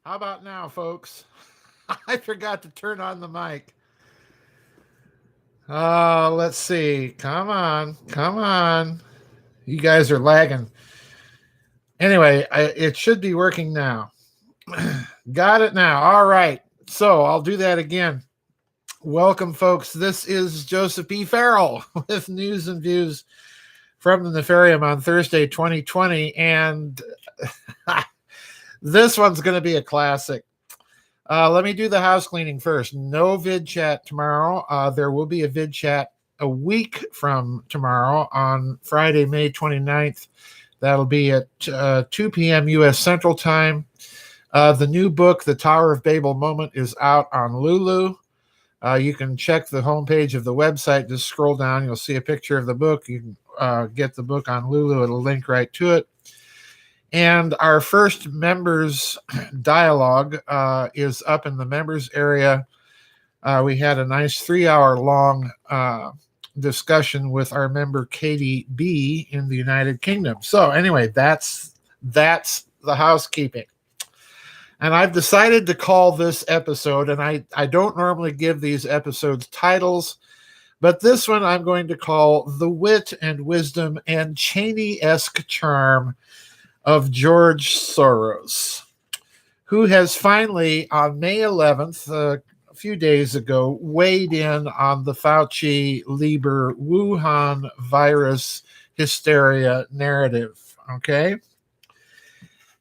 How about now, folks? I forgot to turn on the mic. Let's see. Come on. Come on. You guys are lagging. Anyway, it should be working now. Got it now. All right. So I'll do that again. Welcome, folks. This is Joseph P. Farrell with news and views from the Nefarium on Thursday, 2020. And this one's going to be a classic. Let me do the house cleaning first. No vid chat tomorrow. There will be a vid chat a week from tomorrow on Friday, May 29th. That'll be at 2 p.m. U.S. Central Time. The new book, The Tower of Babel Moment, is out on Lulu. You can check the homepage of the website. Just scroll down. You'll see a picture of the book. You can get the book on Lulu. It'll link right to it. And our first members dialogue is up in the members area. We had a nice 3-hour long discussion with our member Katie B in the United Kingdom. So anyway, that's the housekeeping. And I've decided to call this episode, and I don't normally give these episodes titles, but this one I'm going to call The Wit and Wisdom and Cheney-esque Charm of George Soros, who has finally, on May 11th, a few days ago, weighed in on the Fauci-Lieber-Wuhan virus hysteria narrative, okay?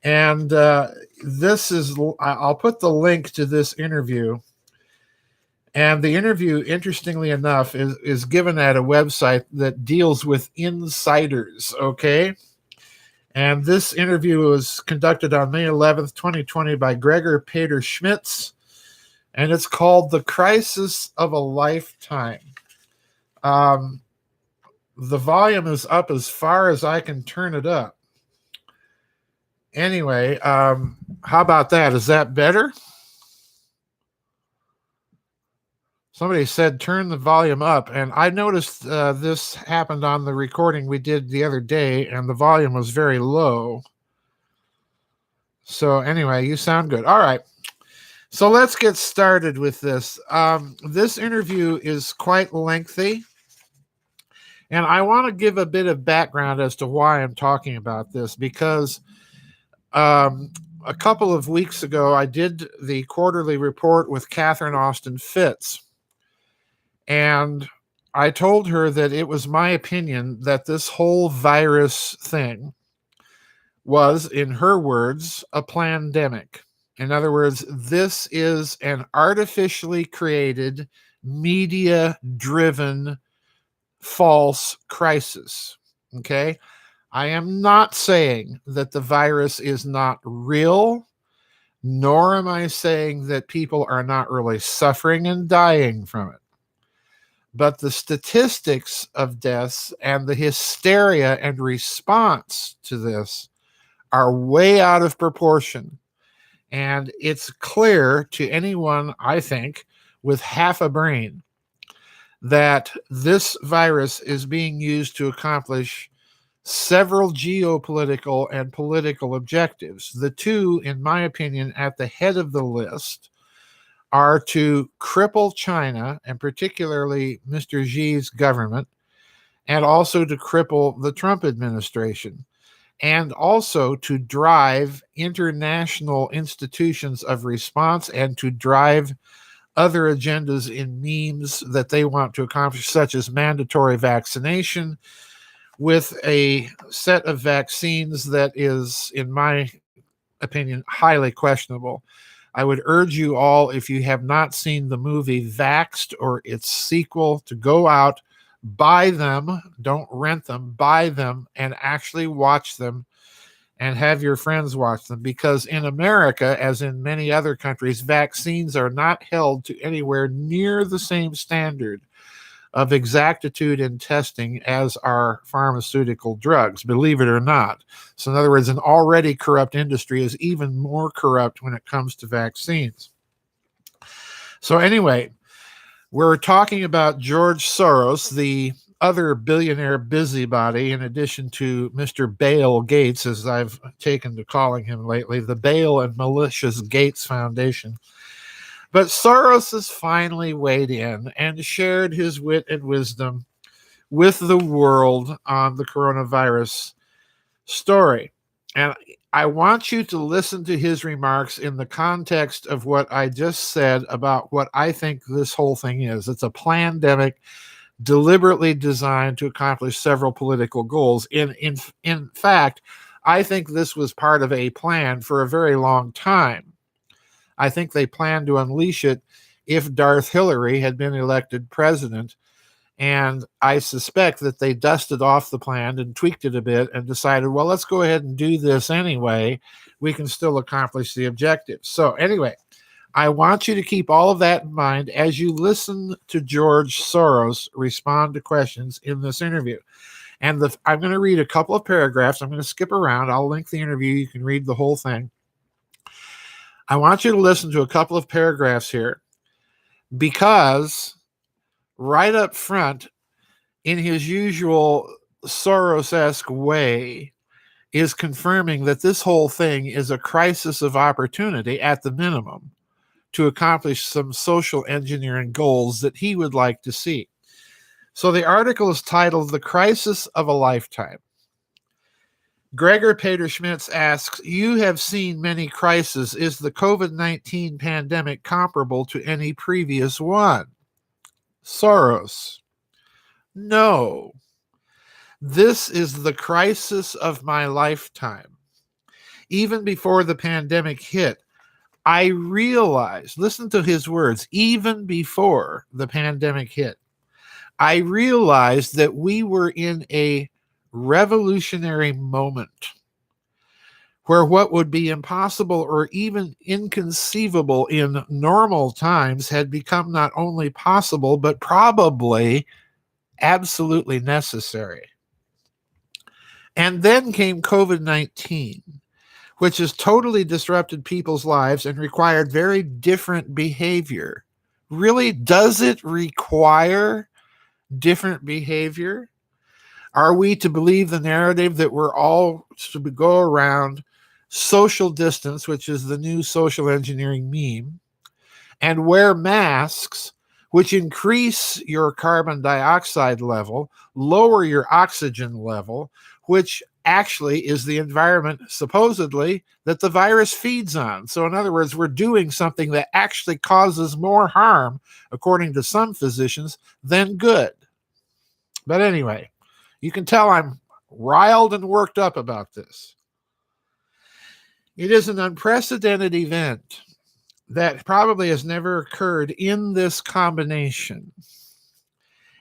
And this is, I'll put the link to this interview. And the interview, interestingly enough, is given at a website that deals with insiders, okay? And this interview was conducted on May 11th, 2020 by Gregor Peter Schmitz, and it's called The Crisis of a Lifetime. The volume is up as far as I can turn it up. Anyway, how about that? Is that better? Somebody said turn the volume up, and I noticed this happened on the recording we did the other day, and the volume was very low. So anyway, you sound good. All right. So let's get started with this. This interview is quite lengthy, and I want to give a bit of background as to why I'm talking about this, because a couple of weeks ago, I did the quarterly report with Catherine Austin Fitz. And I told her that it was my opinion that this whole virus thing was, in her words, a plandemic. In other words, this is an artificially created, media-driven, false crisis. Okay? I am not saying that the virus is not real, nor am I saying that people are not really suffering and dying from it. But the statistics of deaths and the hysteria and response to this are way out of proportion. And it's clear to anyone, I think, with half a brain, that this virus is being used to accomplish several geopolitical and political objectives. The two, in my opinion, at the head of the list are to cripple China, and particularly Mr. Xi's government, and also to cripple the Trump administration, and also to drive international institutions of response and to drive other agendas in memes that they want to accomplish, such as mandatory vaccination, with a set of vaccines that is, in my opinion, highly questionable. I would urge you all, if you have not seen the movie Vaxxed or its sequel, to go out, buy them, don't rent them, buy them, and actually watch them and have your friends watch them. Because in America, as in many other countries, vaccines are not held to anywhere near the same standard of exactitude in testing as are pharmaceutical drugs, believe it or not. So in other words, an already corrupt industry is even more corrupt when it comes to vaccines. So anyway, we're talking about George Soros, the other billionaire busybody, in addition to Mr. Baal Gates, as I've taken to calling him lately, the Baal and Malicious Gates Foundation. But Soros has finally weighed in and shared his wit and wisdom with the world on the coronavirus story. And I want you to listen to his remarks in the context of what I just said about what I think this whole thing is. It's a pandemic deliberately designed to accomplish several political goals. In fact, I think this was part of a plan for a very long time. I think they planned to unleash it if Darth Hillary had been elected president. And I suspect that they dusted off the plan and tweaked it a bit and decided, well, let's go ahead and do this anyway. We can still accomplish the objective. So anyway, I want you to keep all of that in mind as you listen to George Soros respond to questions in this interview. And I'm going to read a couple of paragraphs. I'm going to skip around. I'll link the interview. You can read the whole thing. I want you to listen to a couple of paragraphs here because right up front, in his usual Soros-esque way, is confirming that this whole thing is a crisis of opportunity at the minimum to accomplish some social engineering goals that he would like to see. So the article is titled "The Crisis of a Lifetime." Gregor Peter-Schmitz asks, you have seen many crises. Is the COVID-19 pandemic comparable to any previous one? Soros: no. This is the crisis of my lifetime. Even before the pandemic hit, I realized, listen to his words, even before the pandemic hit, I realized that we were in a revolutionary moment where what would be impossible or even inconceivable in normal times had become not only possible, but probably absolutely necessary. And then came COVID-19, which has totally disrupted people's lives and required very different behavior. Really, does it require different behavior? Are we to believe the narrative that we're all to go around social distance, which is the new social engineering meme, and wear masks, which increase your carbon dioxide level, lower your oxygen level, which actually is the environment, supposedly, that the virus feeds on? So in other words, we're doing something that actually causes more harm, according to some physicians, than good. But anyway, you can tell I'm riled and worked up about this. It is an unprecedented event that probably has never occurred in this combination.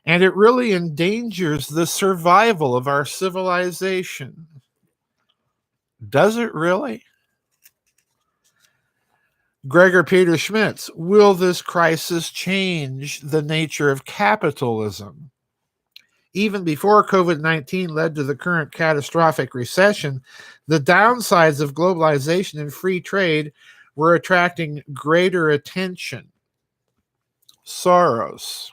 And it really endangers the survival of our civilization. Does it really? Gregor Peter-Schmitz, will this crisis change the nature of capitalism? Even before COVID-19 led to the current catastrophic recession, the downsides of globalization and free trade were attracting greater attention. Soros: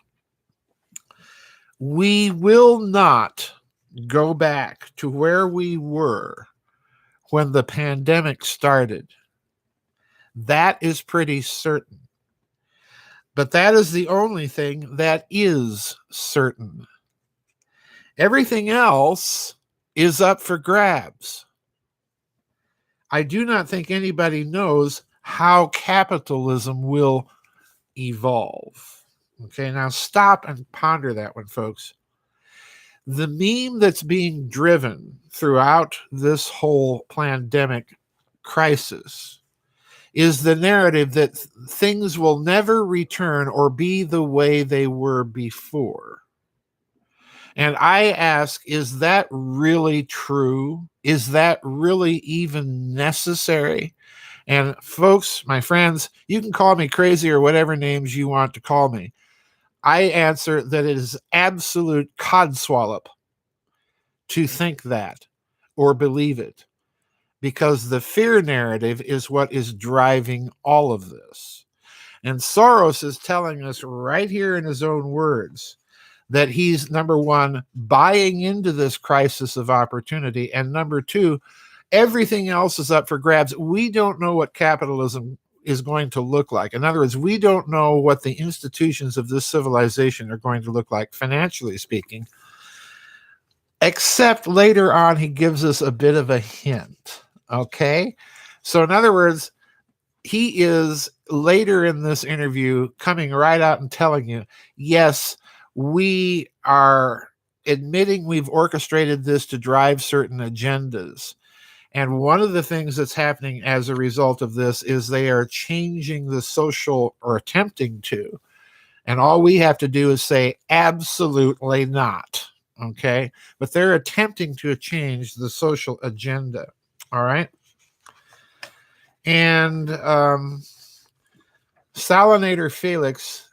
we will not go back to where we were when the pandemic started. That is pretty certain. But that is the only thing that is certain. Everything else is up for grabs. I do not think anybody knows how capitalism will evolve. Okay, now stop and ponder that one, folks. The meme that's being driven throughout this whole pandemic crisis is the narrative that things will never return or be the way they were before. And I ask, is that really true? Is that really even necessary? And folks, my friends, you can call me crazy or whatever names you want to call me. I answer that it is absolute codswallop to think that or believe it, because the fear narrative is what is driving all of this. And Soros is telling us right here in his own words that he's, number one, buying into this crisis of opportunity, and number two, everything else is up for grabs. We don't know what capitalism is going to look like. In other words, we don't know what the institutions of this civilization are going to look like, financially speaking, except later on he gives us a bit of a hint. Okay? So in other words, he is later in this interview coming right out and telling you, yes, we are admitting we've orchestrated this to drive certain agendas. And one of the things that's happening as a result of this is they are changing the social, or attempting to. And all we have to do is say, absolutely not. Okay? But they're attempting to change the social agenda. All right? And Salinator Felix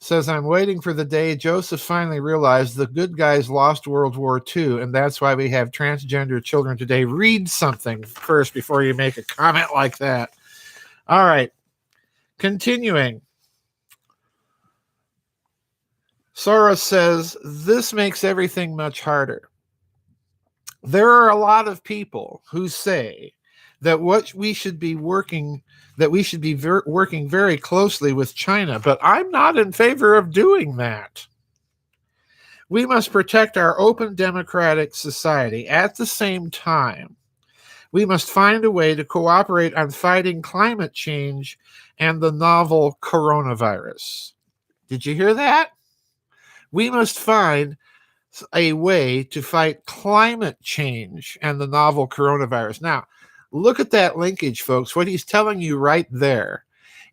says, I'm waiting for the day Joseph finally realized the good guys lost World War II, and that's why we have transgender children today. Read something first before you make a comment like that. All right. Continuing. Soros says, this makes everything much harder. There are a lot of people who say that we should be working very closely with China, but I'm not in favor of doing that. We must protect our open democratic society. At the same time, we must find a way to cooperate on fighting climate change and the novel coronavirus. Did you hear that? We must find a way to fight climate change and the novel coronavirus. Now, look at that linkage, folks. What he's telling you right there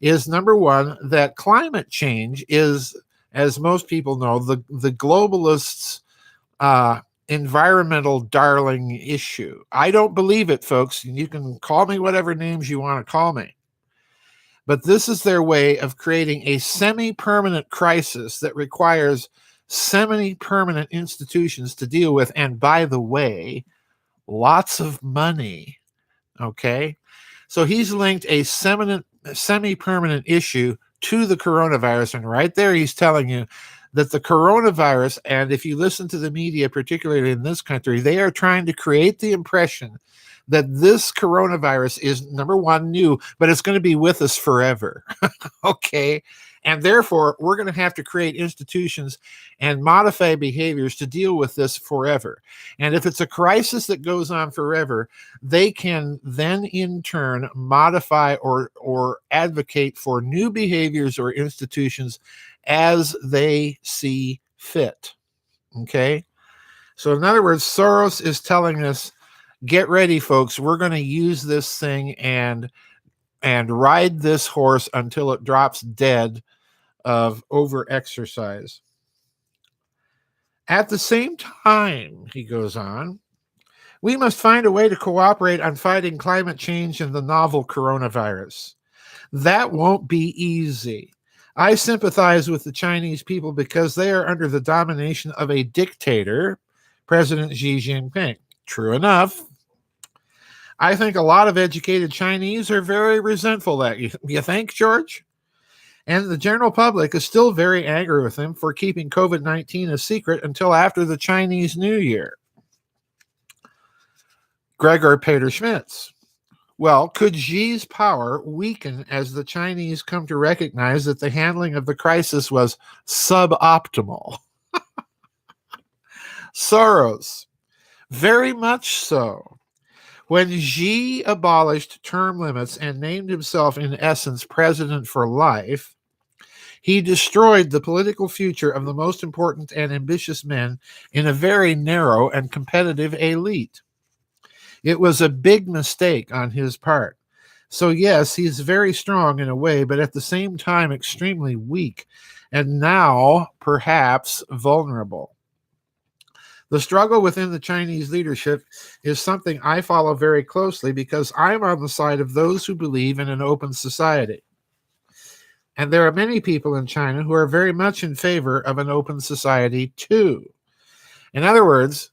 is, number one, that climate change is, as most people know, the globalists' environmental darling issue. I don't believe it, folks. You can call me whatever names you want to call me. But this is their way of creating a semi-permanent crisis that requires semi-permanent institutions to deal with. And by the way, lots of money. Okay? So he's linked a semi-permanent issue to the coronavirus. And right there, he's telling you that the coronavirus, and if you listen to the media, particularly in this country, they are trying to create the impression that this coronavirus is, number one, new, but it's going to be with us forever. Okay? And therefore, we're going to have to create institutions and modify behaviors to deal with this forever. And if it's a crisis that goes on forever, they can then in turn modify or advocate for new behaviors or institutions as they see fit. Okay? So in other words, Soros is telling us, get ready, folks. We're going to use this thing and ride this horse until it drops dead of over-exercise. At the same time, he goes on, we must find a way to cooperate on fighting climate change and the novel coronavirus. That won't be easy. I sympathize with the Chinese people because they are under the domination of a dictator, President Xi Jinping. True enough. I think a lot of educated Chinese are very resentful at you. You think, George? And the general public is still very angry with him for keeping COVID-19 a secret until after the Chinese New Year. Gregor Peter Schmitz. Well, could Xi's power weaken as the Chinese come to recognize that the handling of the crisis was suboptimal? Soros. Very much so. When Xi abolished term limits and named himself, in essence, president for life, he destroyed the political future of the most important and ambitious men in a very narrow and competitive elite. It was a big mistake on his part. So yes, he's very strong in a way, but at the same time extremely weak, and now perhaps vulnerable. The struggle within the Chinese leadership is something I follow very closely because I'm on the side of those who believe in an open society. And there are many people in China who are very much in favor of an open society too. In other words,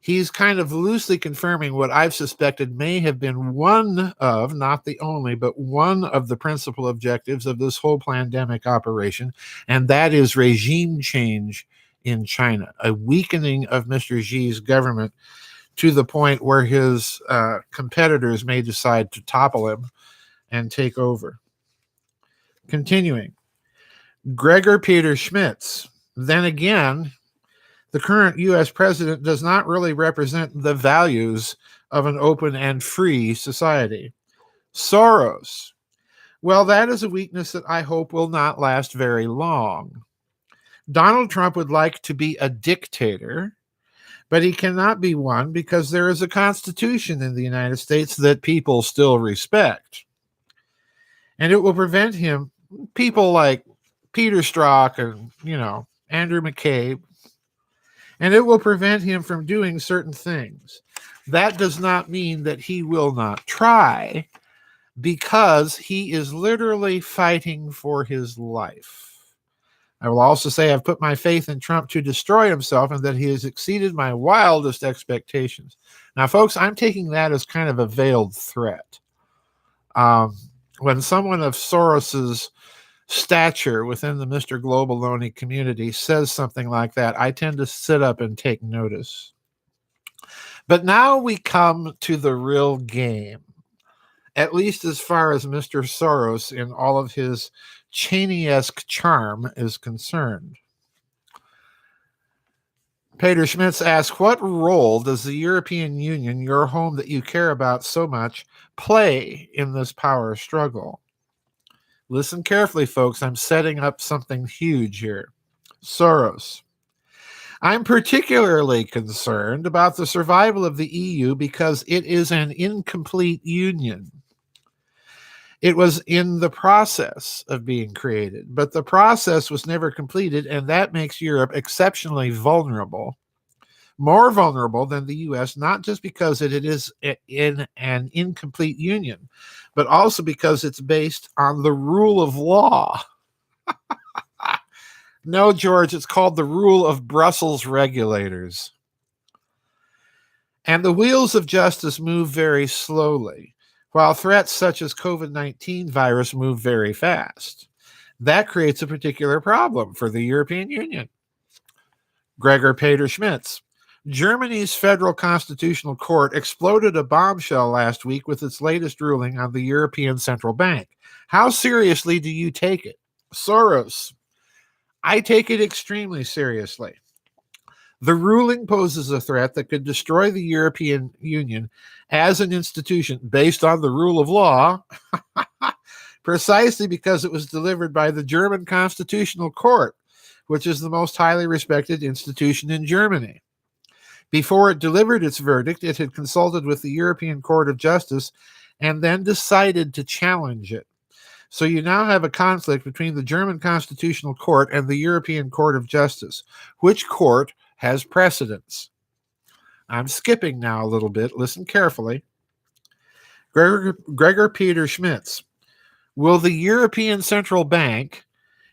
he's kind of loosely confirming what I've suspected may have been one of, not the only, but one of the principal objectives of this whole pandemic operation, and that is regime change in China, a weakening of Mr. Xi's government to the point where his competitors may decide to topple him and take over. Continuing, Gregor Peter Schmitz. Then again, the current U.S. president does not really represent the values of an open and free society. Soros. Well, that is a weakness that I hope will not last very long. Donald Trump would like to be a dictator, but he cannot be one because there is a constitution in the United States that people still respect. And it will prevent him, people like Peter Strzok and, Andrew McCabe, and it will prevent him from doing certain things. That does not mean that he will not try, because he is literally fighting for his life. I will also say I've put my faith in Trump to destroy himself and that he has exceeded my wildest expectations. Now, folks, I'm taking that as kind of a veiled threat. When someone of Soros's stature within the Mr. Globaloney community says something like that, I tend to sit up and take notice. But now we come to the real game, at least as far as Mr. Soros in all of his Cheney-esque charm is concerned. Peter Schmitz asks, what role does the European Union, your home that you care about so much, play in this power struggle? Listen carefully, folks. I'm setting up something huge here. Soros. I'm particularly concerned about the survival of the EU because it is an incomplete union. It was in the process of being created, but the process was never completed, and that makes Europe exceptionally vulnerable, more vulnerable than the US, not just because it is in an incomplete union, but also because it's based on the rule of law. No, George, it's called the rule of Brussels regulators. And the wheels of justice move very slowly, while threats such as COVID-19 virus move very fast. That creates a particular problem for the European Union. Gregor Peter Schmitz. Germany's Federal Constitutional Court exploded a bombshell last week with its latest ruling on the European Central Bank. How seriously do you take it? Soros. I take it extremely seriously. The ruling poses a threat that could destroy the European Union as an institution based on the rule of law, precisely because it was delivered by the German Constitutional Court, which is the most highly respected institution in Germany. Before it delivered its verdict, it had consulted with the European Court of Justice and then decided to challenge it. So you now have a conflict between the German Constitutional Court and the European Court of Justice. Which court has precedence? I'm skipping now a little bit. Listen carefully. Gregor Peter Schmitz. Will the European Central Bank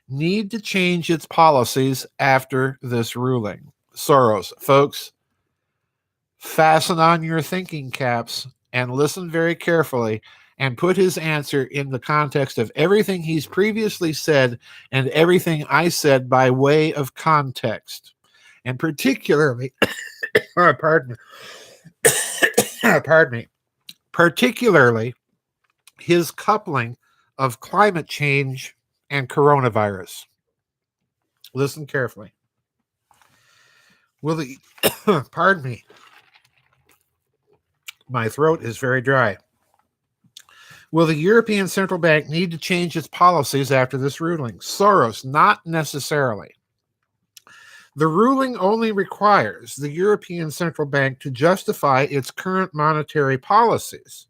need to change its policies after this ruling? Soros. Folks, fasten on your thinking caps and listen very carefully and put his answer in the context of everything he's previously said and everything I said by way of context. And particularly, particularly his coupling of climate change and coronavirus. Listen carefully. Will the, pardon me, my throat is very dry. Will the European Central Bank need to change its policies after this ruling? Soros, not necessarily. The ruling only requires the European Central Bank to justify its current monetary policies.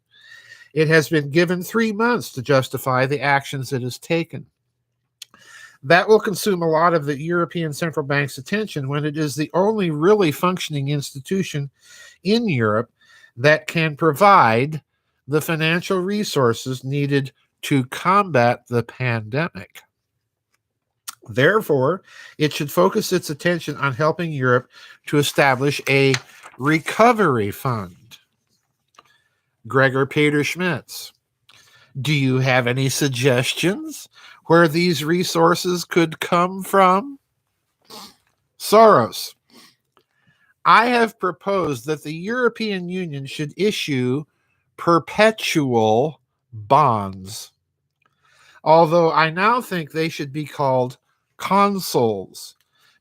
It has been given 3 months to justify the actions it has taken. That will consume a lot of the European Central Bank's attention when it is the only really functioning institution in Europe that can provide the financial resources needed to combat the pandemic. Therefore, it should focus its attention on helping Europe to establish a recovery fund. Gregor Peter Schmitz. Do you have any suggestions where these resources could come from? Soros, I have proposed that the European Union should issue perpetual bonds, although I now think they should be called consols,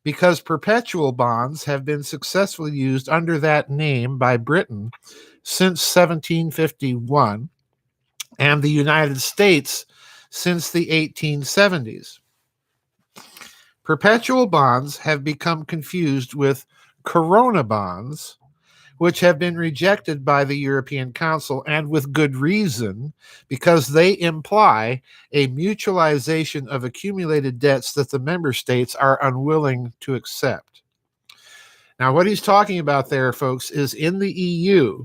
because perpetual bonds have been successfully used under that name by Britain since 1751 and the United States since the 1870s. Perpetual bonds have become confused with corona bonds, which have been rejected by the European Council, and with good reason, because they imply a mutualization of accumulated debts that the member states are unwilling to accept. Now, what he's talking about there, folks, is in the EU,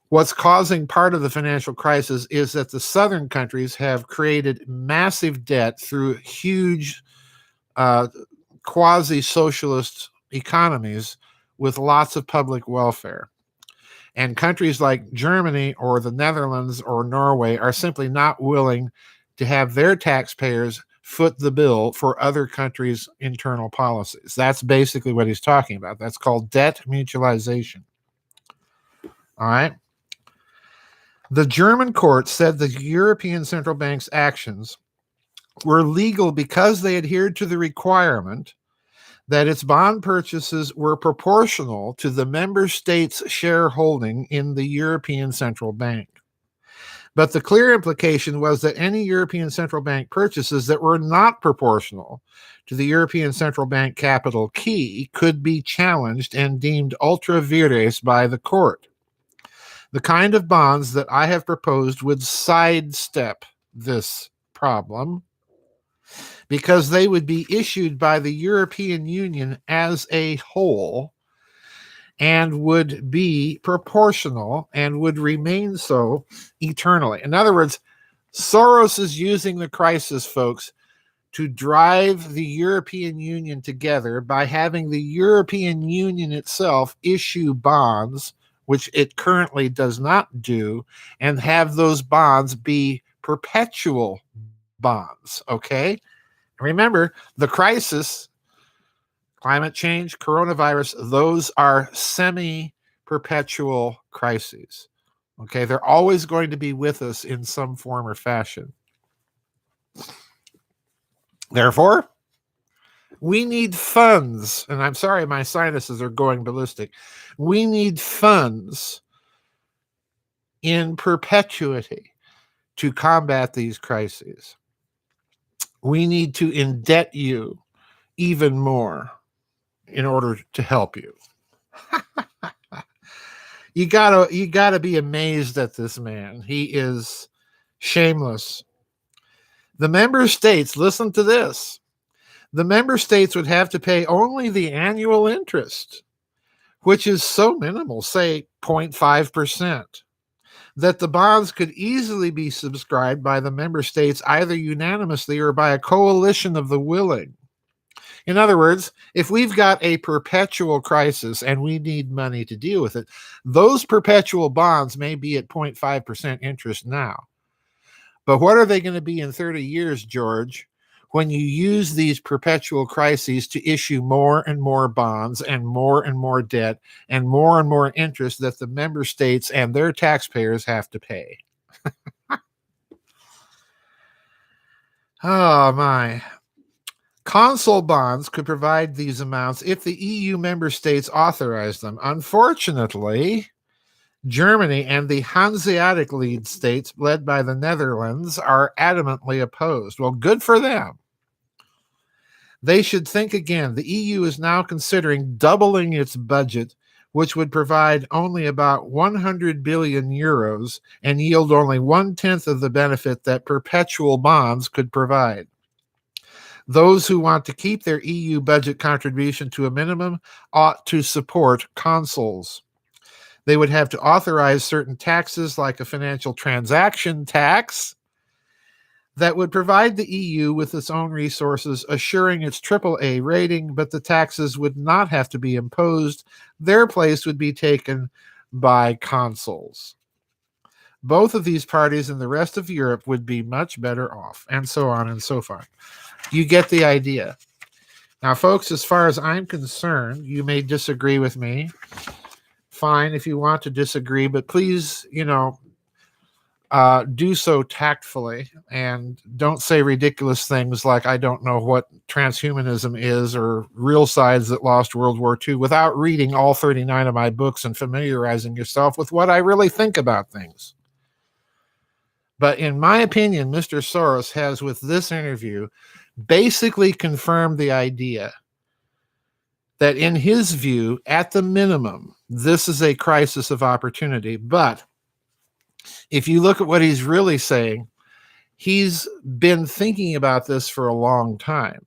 what's causing part of the financial crisis is that the southern countries have created massive debt through huge quasi-socialist economies with lots of public welfare. And countries like Germany or the Netherlands or Norway are simply not willing to have their taxpayers foot the bill for other countries' internal policies. That's basically what he's talking about. That's called debt mutualization. All right. The German court said the European Central Bank's actions were legal because they adhered to the requirement that its bond purchases were proportional to the member states' shareholding in the European Central Bank. But the clear implication was that any European Central Bank purchases that were not proportional to the European Central Bank capital key could be challenged and deemed ultra vires by the court. The kind of bonds that I have proposed would sidestep this problem, because they would be issued by the European Union as a whole and would be proportional and would remain so eternally. In other words, Soros is using the crisis, folks, to drive the European Union together by having the European Union itself issue bonds, which it currently does not do, and have those bonds be perpetual bonds, okay? Remember, the crisis, climate change, coronavirus, those are semi-perpetual crises. Okay, they're always going to be with us in some form or fashion. Therefore, we need funds, and I'm sorry, my sinuses are going ballistic. We need funds in perpetuity to combat these crises. We need to indebt you even more in order to help you. You gotta be amazed at this man. He is shameless. The member states, listen to this. The member states would have to pay only the annual interest, which is so minimal, say 0.5%, that the bonds could easily be subscribed by the member states either unanimously or by a coalition of the willing. In other words, if we've got a perpetual crisis and we need money to deal with it, those perpetual bonds may be at 0.5% interest now. But what are they going to be in 30 years, George, when you use these perpetual crises to issue more and more bonds and more debt and more interest that the member states and their taxpayers have to pay? Oh, my. Consul bonds could provide these amounts if the EU member states authorized them. Unfortunately, Germany and the Hanseatic lead states, led by the Netherlands, are adamantly opposed. Well, good for them. They should think again. The EU is now considering doubling its budget, which would provide only about 100 billion euros and yield only 1/10 of the benefit that perpetual bonds could provide. Those who want to keep their EU budget contribution to a minimum ought to support consuls. They would have to authorize certain taxes, like a financial transaction tax, that would provide the EU with its own resources, assuring its AAA rating, but the taxes would not have to be imposed. Their place would be taken by consuls. Both of these parties and the rest of Europe would be much better off, and so on and so forth. You get the idea. Now, folks, as far as I'm concerned, you may disagree with me. Fine if you want to disagree, but please, do so tactfully and don't say ridiculous things like I don't know what transhumanism is or real sides that lost World War II without reading all 39 of my books and familiarizing yourself with what I really think about things. But in my opinion, Mr. Soros has, with this interview, basically confirmed the idea that in his view, at the minimum, this is a crisis of opportunity. But if you look at what he's really saying, he's been thinking about this for a long time.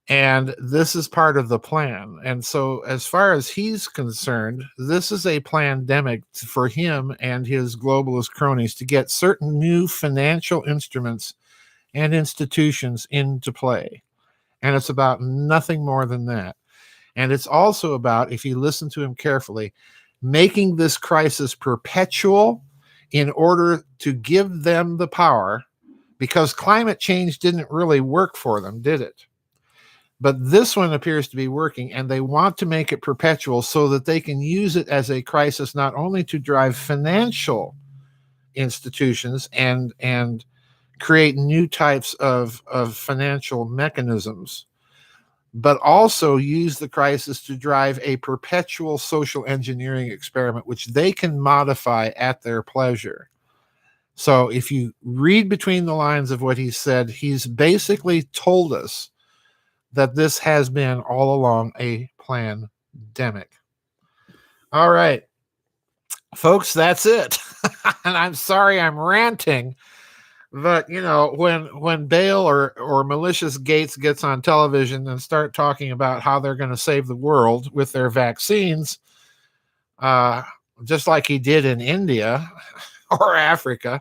And this is part of the plan. And so as far as he's concerned, this is a pandemic for him and his globalist cronies to get certain new financial instruments and institutions into play. And it's about nothing more than that. And it's also about, if you listen to him carefully, making this crisis perpetual in order to give them the power, because climate change didn't really work for them, did it? But this one appears to be working, and they want to make it perpetual so that they can use it as a crisis not only to drive financial institutions and create new types of financial mechanisms, but also use the crisis to drive a perpetual social engineering experiment, which they can modify at their pleasure. So if you read between the lines of what he said, he's basically told us that this has been all along a pandemic. All right, folks, that's it. And I'm sorry I'm ranting, but when Baal or Malicious Gates gets on television and start talking about how they're going to save the world with their vaccines, just like he did in India or Africa,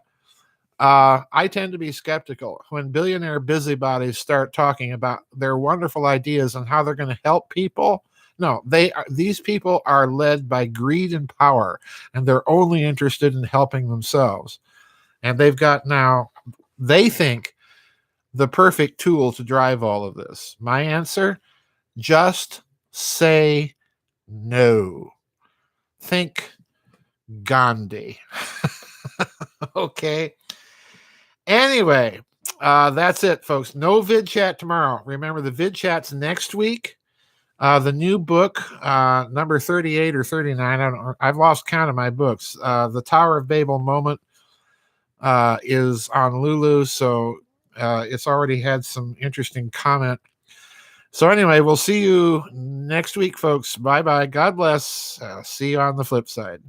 I tend to be skeptical. When billionaire busybodies start talking about their wonderful ideas and how they're going to help people, no, these people are led by greed and power, and they're only interested in helping themselves. And they've got now, they think, the perfect tool to drive all of this. My answer, just say no. Think Gandhi. Okay. Anyway, that's it, folks. No vid chat tomorrow. Remember, the vid chat's next week. The new book, number 38 or 39, I've lost count of my books. The Tower of Babel moment is on Lulu, so it's already had some interesting comment. So anyway, we'll see you next week, folks. Bye-bye. God bless. See you on the flip side.